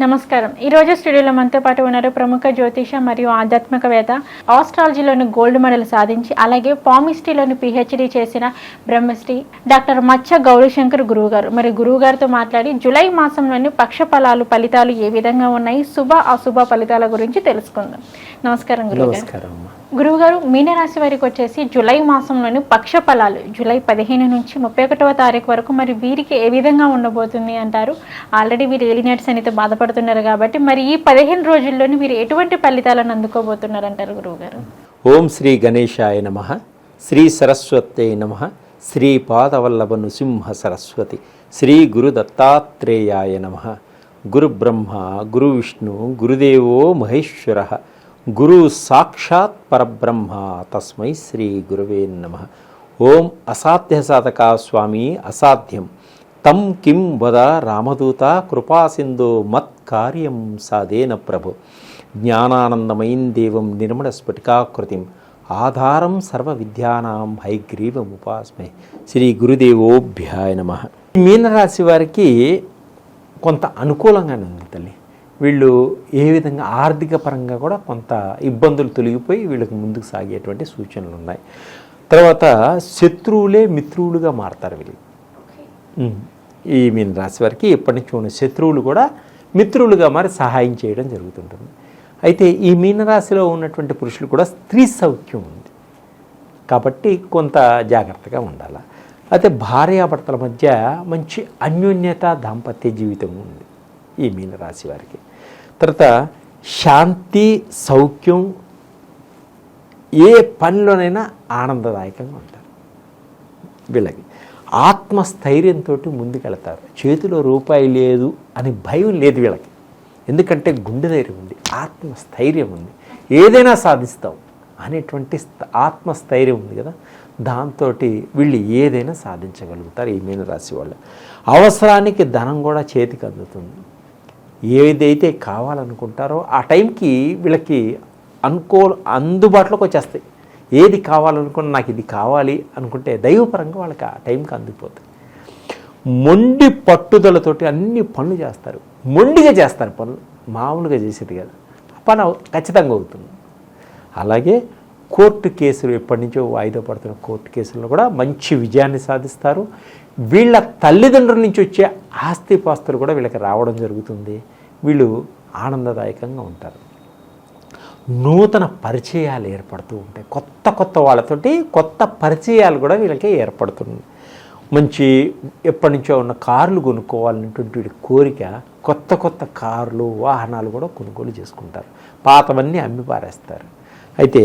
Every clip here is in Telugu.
నమస్కారం. ఈరోజు స్టూడియోలో మనతో పాటు ఉన్నారు ప్రముఖ జ్యోతిష మరియు ఆధ్యాత్మికవేత్త, ఆస్ట్రాలజీలోని గోల్డ్ మెడల్ సాధించి అలాగే పామిస్ట్రీలోని పిహెచ్డి చేసిన బ్రహ్మశ్రీ డాక్టర్ మచ్చ గౌరీశంకర్ గురువు గారు. మరి గురువు గారితో మాట్లాడి జూలై మాసంలోని పక్ష ఫలితాలు ఏ విధంగా ఉన్నాయి, శుభ అశుభ ఫలితాల గురించి తెలుసుకుందాం. నమస్కారం గురువు. గురువుగారు, మీనరాశి వారికి వచ్చేసి జూలై మాసంలోని పక్ష ఫలాలు జూలై 15 నుంచి 31వ తారీఖు వరకు మరి వీరికి ఏ విధంగా ఉండబోతుంది అంటారు? ఆల్రెడీ వీరు ఏలినట్స్ అనేది బాధపడుతున్నారు కాబట్టి మరి ఈ 15 రోజుల్లోని వీరు ఎటువంటి ఫలితాలను అందుకోబోతున్నారు అంటారు గురువుగారు? ఓం శ్రీ గణేశాయ నమః, శ్రీ సరస్వతే నమః, శ్రీ పాదవల్లభ నృసింహ సరస్వతి, శ్రీ గురు దత్తాత్రేయాయ నమః. గురు బ్రహ్మ గురు విష్ణు గురుదేవో మహేశ్వరః, గురు సాక్షాత్ పరబ్రహ్మ తస్మై శ్రీ గురవే నమః. ఓం అసాధ్య సాధక స్వామి అసాధ్యం తం కిం వద రామదూత కృపాసింధో మత్ కార్యం సాధేన ప్రభు. జ్ఞానానందమయం దేవం నిర్మల స్ఫటికాకృతిం ఆధారం సర్వ విద్యానాం హైగ్రీవముపాస్మే. శ్రీ గురుదేవోభ్యాయ నమః. మీనరాశి వారికి కొంత అనుకూలంగానే ఉంది తల్లి. వీళ్ళు ఏ విధంగా ఆర్థిక పరంగా కూడా కొంత ఇబ్బందులు తొలగిపోయి వీళ్ళకి ముందుకు సాగేటువంటి సూచనలు ఉన్నాయి. తర్వాత శత్రువులే మిత్రువులుగా మారతారు వీళ్ళు. ఈ మీన రాశి వారికి ఎప్పటి నుంచి ఉన్న శత్రువులు కూడా మిత్రులుగా మారి సహాయం చేయడం జరుగుతుంటుంది. అయితే ఈ మీనరాశిలో ఉన్నటువంటి పురుషులు కూడా స్త్రీ సౌఖ్యం ఉంది కాబట్టి కొంత జాగ్రత్తగా ఉండాలి. అయితే భార్యాభర్తల మధ్య మంచి అన్యోన్యత దాంపత్య జీవితం ఉంది ఈ మీనరాశి వారికి. తర్వాత శాంతి సౌఖ్యం, ఏ పనిలోనైనా ఆనందదాయకంగా ఉంటారు. వీళ్ళకి ఆత్మస్థైర్యంతో ముందుకెళ్తారు. చేతిలో రూపాయి లేదు అని భయం లేదు వీళ్ళకి. ఎందుకంటే గుండె ధైర్యం ఉంది, ఆత్మస్థైర్యం ఉంది, ఏదైనా సాధిస్తాం అనేటువంటి ఆత్మస్థైర్యం ఉంది కదా. దాంతో వీళ్ళు ఏదైనా సాధించగలుగుతారు ఈ మీనరాశి వాళ్ళు. అవసరానికి ధనం కూడా చేతికి అందుతుంది. ఏదైతే కావాలనుకుంటారో ఆ టైంకి వీళ్ళకి అందుబాటులోకి వచ్చేస్తాయి. ఏది కావాలనుకున్నా నాకు ఇది కావాలి అనుకుంటే దైవపరంగా వాళ్ళకి ఆ టైంకి అందిపోతాయి. మొండి పట్టుదలతోటి అన్ని పనులు చేస్తారు. మొండిగా చేస్తారు పనులు, మామూలుగా చేసేది కదా. పని ఖచ్చితంగా అవుతుంది. అలాగే కోర్టు కేసులు ఎప్పటి నుంచో వాయిదా పడుతున్న కోర్టు కేసుల్లో కూడా మంచి విజయాన్ని సాధిస్తారు. వీళ్ళ తల్లిదండ్రుల నుంచి వచ్చే ఆస్తిపాస్తులు కూడా వీళ్ళకి రావడం జరుగుతుంది. వీళ్ళు ఆనందదాయకంగా ఉంటారు. నూతన పరిచయాలు ఏర్పడుతూ ఉంటాయి. కొత్త వాళ్ళతోటి కొత్త పరిచయాలు కూడా వీళ్ళకి ఏర్పడుతుంది. మంచి ఎప్పటి నుంచో ఉన్న కార్లు కొనుక్కోవాలనేటువంటి కోరిక, కొత్త కార్లు వాహనాలు కూడా కొనుగోలు చేసుకుంటారు. పాతవన్నీ అమ్మి పారేస్తారు. అయితే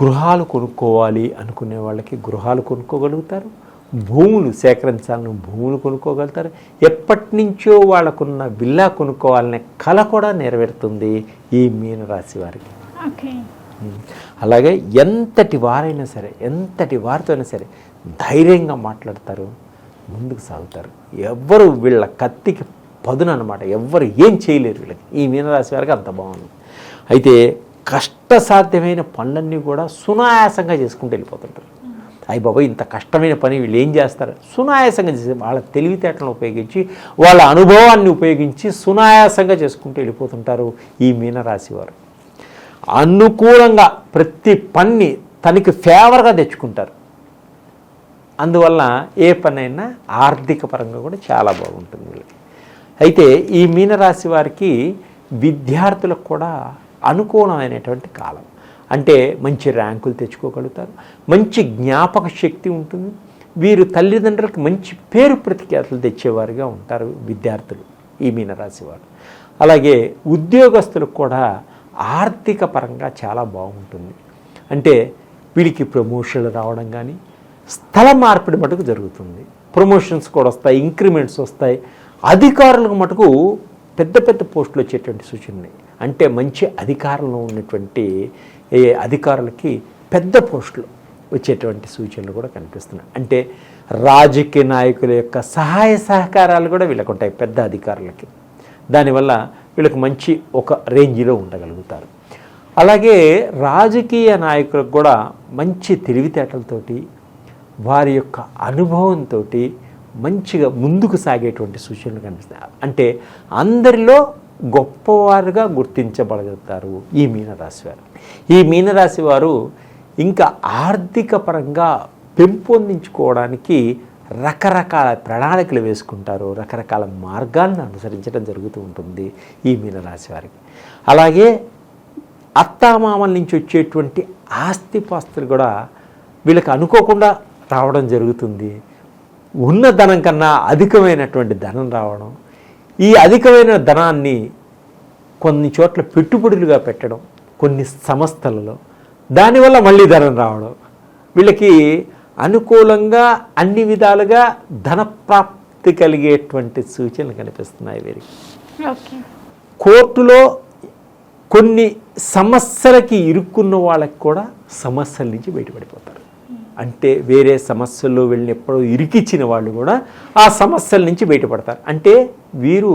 గృహాలు కొనుక్కోవాలి అనుకునే వాళ్ళకి గృహాలు కొనుక్కోగలుగుతారు. భూములు సేకరించాలని భూములు కొనుక్కోగలుగుతారు. ఎప్పటి నుంచో వాళ్ళకున్న విల్లా కొనుక్కోవాలనే కళ కూడా నెరవేరుతుంది ఈ మీనరాశి వారికి. అలాగే ఎంతటి వారైనా సరే, ఎంతటి వారితోనైనా సరే ధైర్యంగా మాట్లాడతారు, ముందుకు సాగుతారు. ఎవ్వరు వీళ్ళ కత్తికి పదును అనమాట. ఎవ్వరు ఏం చేయలేరు వీళ్ళకి. ఈ మీనరాశి వారికి అంత బాగుంది. అయితే కష్టసాధ్యమైన పనులన్నీ కూడా సునాయాసంగా చేసుకుంటూ వెళ్ళిపోతుంటారు. అయ్య బాబా ఇంత కష్టమైన పని వీళ్ళు ఏం చేస్తారు? సునాయాసంగా చేసే వాళ్ళ తెలివితేటలను ఉపయోగించి, వాళ్ళ అనుభవాన్ని ఉపయోగించి సునాయాసంగా చేసుకుంటూ వెళ్ళిపోతుంటారు ఈ మీనరాశి వారు. అనుకూలంగా ప్రతి పని తనకి ఫేవర్గా తెచ్చుకుంటారు. అందువల్ల ఏ పనైనా ఆర్థిక పరంగా కూడా చాలా బాగుంటుంది వీళ్ళకి. అయితే ఈ మీనరాశి వారికి విద్యార్థులకు కూడా అనుకూలమైనటువంటి కాలం. అంటే మంచి ర్యాంకులు తెచ్చుకోగలుగుతారు, మంచి జ్ఞాపక శక్తి ఉంటుంది. వీరు తల్లిదండ్రులకు మంచి పేరు ప్రతిఖ్యాతులు తెచ్చేవారుగా ఉంటారు విద్యార్థులు ఈ మీనరాశి వారు. అలాగే ఉద్యోగస్తులకు కూడా ఆర్థిక పరంగా చాలా బాగుంటుంది. అంటే వీడికి ప్రమోషన్లు రావడం కానీ, స్థల మార్పిడి మటుకు జరుగుతుంది. ప్రమోషన్స్ కూడా వస్తాయి, ఇంక్రిమెంట్స్ వస్తాయి. అధికారులకు మటుకు పెద్ద పోస్టులు వచ్చేటువంటి సూచనలు. అంటే మంచి అధికారంలో ఉన్నటువంటి అధికారులకి పెద్ద పోస్టులు వచ్చేటువంటి సూచనలు కూడా కనిపిస్తున్నాయి. అంటే రాజకీయ నాయకుల యొక్క సహాయ సహకారాలు కూడా వీళ్ళకు ఉంటాయి పెద్ద అధికారులకి. దానివల్ల వీళ్ళకి మంచి ఒక రేంజ్లో ఉండగలుగుతారు. అలాగే రాజకీయ నాయకులకు కూడా మంచి తెలివితేటలతోటి, వారి యొక్క అనుభవంతో మంచిగా ముందుకు సాగేటువంటి సూచనలు కనిపిస్తాయి. అంటే అందరిలో గొప్పవారుగా గుర్తించబడగలుగుతారు ఈ మీనరాశి వారు. ఈ మీనరాశి వారు ఇంకా ఆర్థిక పరంగా పెంపొందించుకోవడానికి రకరకాల ప్రణాళికలు వేసుకుంటారు, రకరకాల మార్గాలను అనుసరించడం జరుగుతూ ఉంటుంది ఈ మీనరాశి వారికి. అలాగే అత్తామామల నుంచి వచ్చేటువంటి ఆస్తిపాస్తులు కూడా వీళ్ళకి అనుకోకుండా రావడం జరుగుతుంది. ఉన్న ధనం కన్నా అధికమైనటువంటి ధనం రావడం, ఈ అధికమైన ధనాన్ని కొన్ని చోట్ల పెట్టుబడులుగా పెట్టడం, కొన్ని సంస్థలలో, దానివల్ల మళ్ళీ ధనం రావడం, వీళ్ళకి అనుకూలంగా అన్ని విధాలుగా ధన ప్రాప్తి కలిగేటువంటి సూచనలు కనిపిస్తున్నాయి వీరికి. కోర్టులో కొన్ని సమస్యలకి ఇరుక్కున్న వాళ్ళకి కూడా సమస్యల నుంచి బయటపడిపోతారు. అంటే వేరే సమస్యల్లో వెళ్ళినప్పుడు ఇరికిచ్చిన వాళ్ళు కూడా ఆ సమస్యల నుంచి బయటపడతారు. అంటే వీరు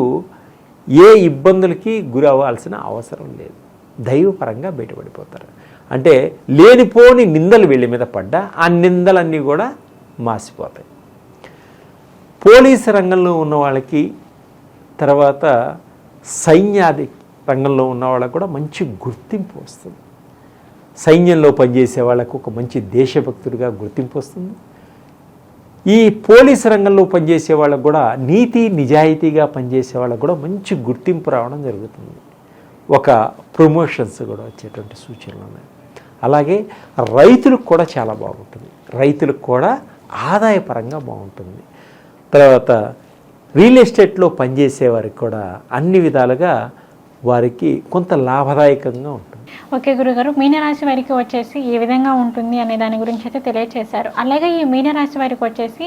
ఏ ఇబ్బందులకి గురి అవ్వాల్సిన అవసరం లేదు, దైవపరంగా బయటపడిపోతారు. అంటే లేనిపోని నిందలు వీళ్ళ మీద పడ్డా ఆ నిందలన్నీ కూడా మాసిపోతాయి. పోలీసు రంగంలో ఉన్న వాళ్ళకి, తర్వాత సైన్యాది రంగంలో ఉన్న వాళ్ళకు కూడా మంచి గుర్తింపు వస్తుంది. సైన్యంలో పనిచేసే వాళ్ళకు ఒక మంచి దేశభక్తుడిగా గుర్తింపు వస్తుంది. ఈ పోలీసు రంగంలో పనిచేసే వాళ్ళకు కూడా నీతి నిజాయితీగా పనిచేసే వాళ్ళకు కూడా మంచి గుర్తింపు రావడం జరుగుతుంది. ఒక ప్రమోషన్స్ కూడా వచ్చేటువంటి సూచనలు ఉన్నాయి. అలాగే రైతులకు కూడా చాలా బాగుంటుంది, రైతులకు కూడా ఆదాయపరంగా బాగుంటుంది. తర్వాత రియల్ ఎస్టేట్లో పనిచేసే వారికి కూడా అన్ని విధాలుగా వారికి కొంత లాభదాయకంగా ఉంటుంది. ఓకే గురుగారు, మీనరాశి వారికి వచ్చేసి ఏ విధంగా ఉంటుంది అనే దాని గురించి అయితే తెలియజేశారు. అలాగే ఈ మీనరాశి వారికి వచ్చేసి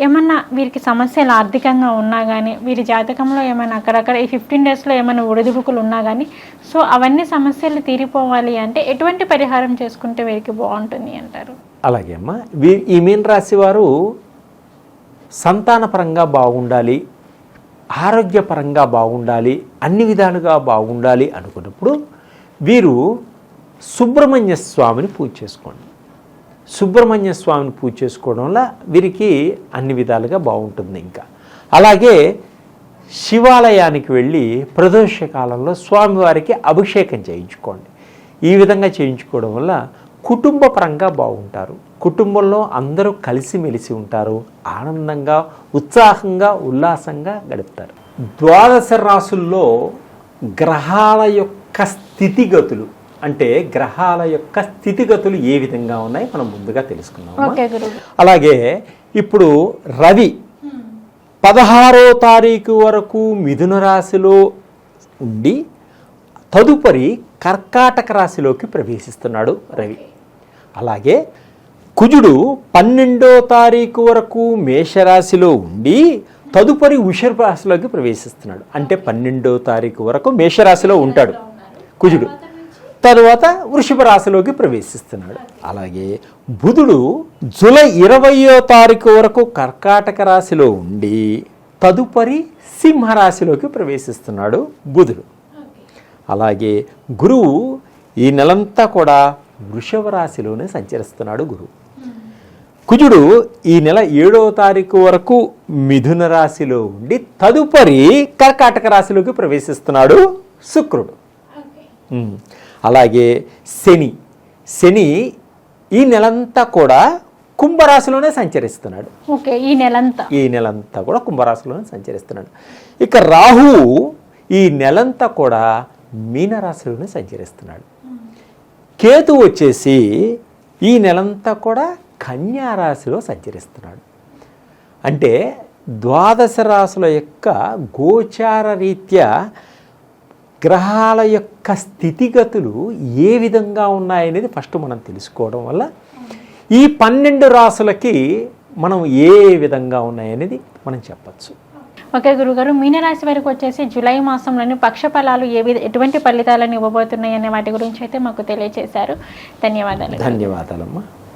ఏమన్నా వీరికి సమస్యలు ఆర్థికంగా ఉన్నా కానీ, వీరి జాతకంలో ఏమైనా అక్కడక్కడ ఈ 15 డేస్లో ఏమైనా ఒడిదుడుకులు ఉన్నా కానీ, సో అవన్నీ సమస్యలు తీరిపోవాలి అంటే ఎటువంటి పరిహారం చేసుకుంటే వీరికి బాగుంటుంది అంటారు? అలాగే అమ్మా, ఈ మీనరాశి వారు సంతానపరంగా బాగుండాలి, ఆరోగ్యపరంగా బాగుండాలి, అన్ని విధాలుగా బాగుండాలి అనుకున్నప్పుడు వీరు సుబ్రహ్మణ్య స్వామిని పూజ చేసుకోండి. సుబ్రహ్మణ్య స్వామిని పూజ చేసుకోవడం వల్ల వీరికి అన్ని విధాలుగా బాగుంటుంది. ఇంకా అలాగే శివాలయానికి వెళ్ళి ప్రదోష కాలంలో స్వామివారికి అభిషేకం చేయించుకోండి. ఈ విధంగా చేయించుకోవడం వల్ల కుటుంబ పరంగా బాగుంటారు, కుటుంబంలో అందరూ కలిసిమెలిసి ఉంటారు, ఆనందంగా ఉత్సాహంగా ఉల్లాసంగా గడుపుతారు. ద్వాదశ రాశుల్లో గ్రహాల యొక్క స్థితిగతులు, అంటే గ్రహాల యొక్క స్థితిగతులు ఏ విధంగా ఉన్నాయి మనం ముందుగా తెలుసుకున్నాం. అలాగే ఇప్పుడు రవి 16వ తారీఖు వరకు మిథున రాశిలో ఉండి తదుపరి కర్కాటక రాశిలోకి ప్రవేశిస్తున్నాడు రవి. అలాగే కుజుడు 12వ తారీఖు వరకు మేషరాశిలో ఉండి తదుపరి వృషభ రాశిలోకి ప్రవేశిస్తున్నాడు. అంటే 12వ తారీఖు వరకు మేషరాశిలో ఉంటాడు కుజుడు, తరువాత వృషభ రాశిలోకి ప్రవేశిస్తున్నాడు. అలాగే బుధుడు జూలై 20వ తారీఖు వరకు కర్కాటక రాశిలో ఉండి తదుపరి సింహరాశిలోకి ప్రవేశిస్తున్నాడు బుధుడు. అలాగే గురువు ఈ నెలంతా కూడా వృషభ రాశిలోనే సంచరిస్తున్నాడు గురువు. కుజుడు ఈ నెల 7వ తారీఖు వరకు మిథున రాశిలో ఉండి తదుపరి కర్కాటక రాశిలోకి ప్రవేశిస్తున్నాడు శుక్రుడు. అలాగే శని ఈ నెలంతా కూడా కుంభరాశిలోనే సంచరిస్తున్నాడు. ఈ నెలంతా కూడా కుంభరాశిలోనే సంచరిస్తున్నాడు. ఇక రాహువు ఈ నెలంతా కూడా మీనరాశిలోనే సంచరిస్తున్నాడు. కేతు వచ్చేసి ఈ నెలంతా కూడా కన్యా రాశిలో సంచరిస్తున్నాడు. అంటే ద్వాదశ రాశుల యొక్క గోచార రీత్యా గ్రహాల యొక్క స్థితిగతులు ఏ విధంగా ఉన్నాయనేది ఫస్ట్ మనం తెలుసుకోవడం వల్ల ఈ 12 రాశులకి మనం ఏ విధంగా ఉన్నాయనేది మనం చెప్పచ్చు. ఓకే గురుగారు, మీనరాశి వారికి వచ్చేసి జూలై మాసంలోని పక్ష ఫలాలు ఎటువంటి ఫలితాలను ఇవ్వబోతున్నాయి అనే వాటి గురించి అయితే మాకు తెలియజేశారు. ధన్యవాదాలు. ధన్యవాదాలమ్మా.